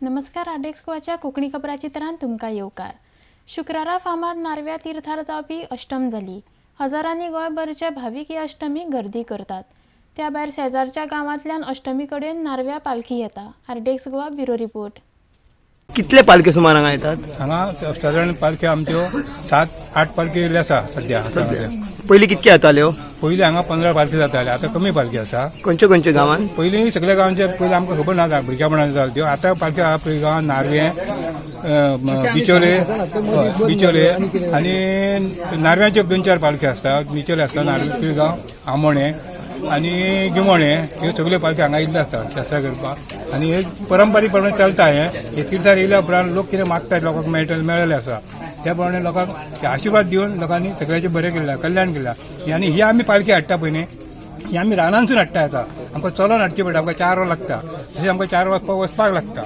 नमस्कार आडेक्स गोवाच्या कोंकणी खबरां चित्रांत तुमकां येवकार। शुक्रारा फामाद नारव्या तीर्थार जावपी अष्टम जाली। हजारांनी गोंयभरचे भावीक ही अष्टमीक गर्दी करतात। त्या भायर शेजारच्या गांवांतल्यान अष्टमी कडेन नारव्या पालखी येता। आडेक्स गोवा ब्युरो रिपोर्ट। कितले पालखे सुमार हांगा येतात? हांगा साधारण पालख्यो आमच्यो 7-8 पालख्यो येयल्यो आसा सध्या। पयलीं कितके येताल्यो? पयलीं हांगा 15 पालखी जाताले, आता कमी पालखी आसा। खंयच्या गांवांत? पयलीं सगळ्या गांवांचे पयलीं आमकां खबर ना भुरग्यापणान जाल्यो त्यो। आतां पालख्यो आहा पळय गांवांत नारवें, बिचोले आनी नारव्याच्यो 2-4 पालख्यो आसतात। बिचोले आसता, नारवें गांव, आमोणे आनी गिमोणे ह्यो सगळ्यो पालख्यो हांगा येयल्ल्यो आसतात शास्त्रां करपाक। आनी हे परंपरे प्रमाणे चलता। हे तीर्थार येयल्या उपरांत लोक कितें मागतात लोकांक मेळ्ळेले आसा त्या प्रमाणे लोकांक आशिर्वाद दिवन लोकांनी सगळ्याचें बरें केलें, कल्याण केलां। आनी ही आमी पालखी हाडटा पळय न्ही, ही आमी रानांसून हाडटा येता। आमकां चलोन हाडची पडटा, आमकां 4 वरां लागता, तशें आमकां 4 वचपाक लागता।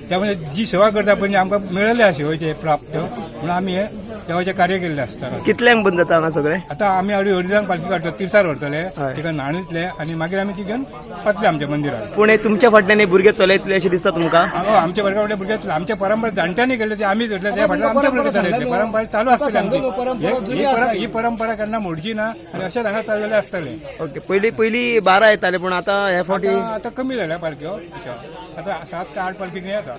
त्यामुळे जी सेवा करता पळय आमकां मेळयले आसा सेवेचे प्राप्त, म्हणून आमी हे देवाचें कार्य केल्लें आसता। कितल्यांक बंद जाता हांगा सगळें? आतां आमी अडीजांक पालखी काडटा, तीर्थार व्हरतले, तिका न्हाणयतले आनी मागीर आमी ती घेवन पावतले आमच्या मंदिरांत। पूण तुमच्या फाटल्यान भुरगे चलयतले अशें दिसता तुमकां? आमच्या फाटल्यान भुरगे आमच्या परंपरा जाणट्यांनी केले ते आमी धरले, त्या फाटल्यान आमच्या भुरगे चलयतले। परंपरा चालू आसतली आमची, ही परंपरा केन्ना मोडची ना आनी अशेंच हांगा चाललेले आसतले। ओके, पयलीं 12 येताले पूण आतां ह्या फावटी आतां कमी जाल्या पालख्यो, आतां 7 ते 8 पालखी येता।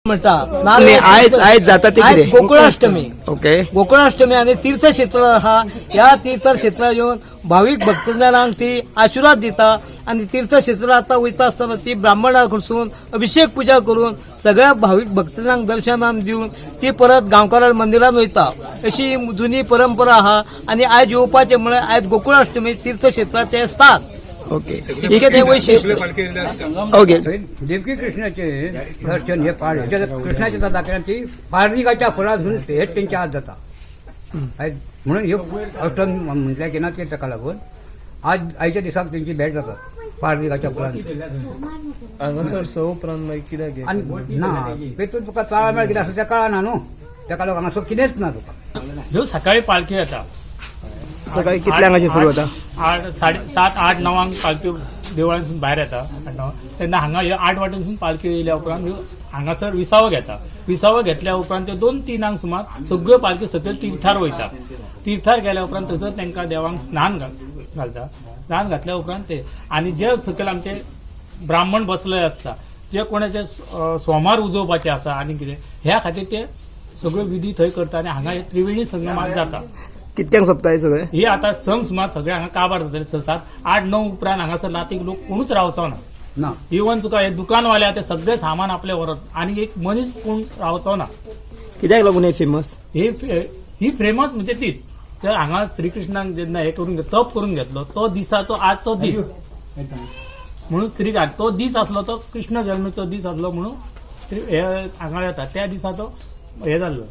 आयज जाता ती कितें? गोकुळाष्टमी। ओके, गोकुळाष्टमी आणि तीर्थक्षेत्र आहा, या तीर्थक्षेत्रात येऊन भाविक भक्तजनांक ती आशीर्वाद दिता। आणि तीर्थक्षेत्र आता वयता आसतना ती ब्राह्मणां कडसून अभिषेक पूजा करून सगळ्या भाविक भक्तजनांक दर्शनान दिवन ती परत गांवकारां मंदिरान वयता, अशी जुनी परंपरा आहा। आणि आयज येवपाचें म्हळ्यार आयज गोकुळाष्टमी तीर्थक्षेत्राचे स्थान। ओके, ते वैशिष्ट्य। ओके। देवकी कृष्णाचे दर्शन हे कृष्णाच्या दाखल्याची पारदिकाच्या फळातून हे त्यांच्या हात जाता। म्हणून हे अष्टमी म्हटल्या की ना ते ताका लागून आज आयच्या दिसाक त्यांची भेट जाता पारदिकाच्या फळांत। हांगासर स उपरांत मागीर कित्याक? आणि ना तेतून तुका चाळा मेळ कितें आसा तें कळना न्हू, ताका लागून हांगासर कितेंच ना तुका। ह्यो सकाळी पालखी येता, सकाळी कितल्यांक अशी सुरू जाता? 7-8-9 पालख्यो देवळांसून भायर येता। तेन्ना हांगा 8 वाटेनसून पालख्यो येयल्या उपरांत हांगासर विसावो घेता। विसावो घेतल्या उपरांत ते 2-3 सुमार सगळ्यो पालख्यो सकयल तीर्थार वयता। तीर्थार गेल्या उपरांत थंयसर तांकां देवांक स्नान घालता। स्नान घातल्या उपरांत ते आनी जे सकयल आमचे ब्राह्मण बसले आसता, जे कोणाचे सोमार उजोवपाचे आसा आनी कितें ह्या खातीर ते सगळ्यो विधी थंय करता आनी हांगा हे त्रिवेणी संगमाक जाता। कितल्यांक सोंपता हे सगळें? ही आता संक सुमार सगळे हांगा काबार जातले। 7-8-9 उपरांत हांगासर रातीक लोक कोणूच रावचो ना। इवन तुका हे दुकानवाले ते सगळे सामान आपले व्हरत आनी एक मनीस कोण रावचो ना। कित्याक लागून हे फेमस? ही फेमस म्हणजे तीच हांगा श्रीकृष्णाक जेन्ना हे करून तप करून घेतलो तो दिसाचो आजचो दीस म्हणून श्रीकांत तो दीस असलो तो कृष्ण जन्मेचो दीस असलो म्हणून हे हांगा येता त्या दिसाचो हे जाल्लो।